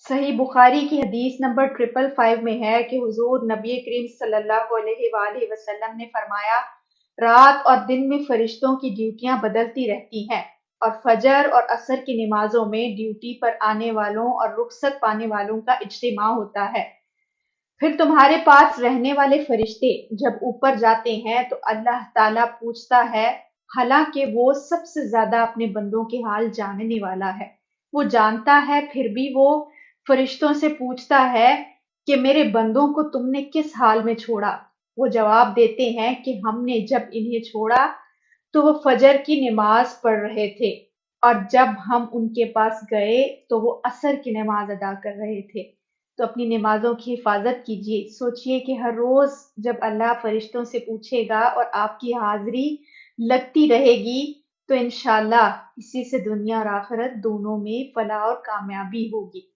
صحیح بخاری کی حدیث نمبر 555 میں ہے کہ حضور نبی کریم صلی اللہ علیہ وآلہ وسلم نے فرمایا، رات اور دن میں فرشتوں کی ڈیوٹیاں بدلتی رہتی ہیں، اور فجر اور عصر کی نمازوں میں ڈیوٹی پر آنے والوں اور رخصت پانے والوں کا اجتماع ہوتا ہے۔ پھر تمہارے پاس رہنے والے فرشتے جب اوپر جاتے ہیں تو اللہ تعالیٰ پوچھتا ہے، حالانکہ وہ سب سے زیادہ اپنے بندوں کے حال جاننے والا ہے، وہ جانتا ہے، پھر بھی وہ فرشتوں سے پوچھتا ہے کہ میرے بندوں کو تم نے کس حال میں چھوڑا؟ وہ جواب دیتے ہیں کہ ہم نے جب انہیں چھوڑا تو وہ فجر کی نماز پڑھ رہے تھے، اور جب ہم ان کے پاس گئے تو وہ عصر کی نماز ادا کر رہے تھے۔ تو اپنی نمازوں کی حفاظت کیجیے، سوچئے کہ ہر روز جب اللہ فرشتوں سے پوچھے گا اور آپ کی حاضری لگتی رہے گی تو انشاءاللہ اسی سے دنیا اور آخرت دونوں میں فلاح اور کامیابی ہوگی۔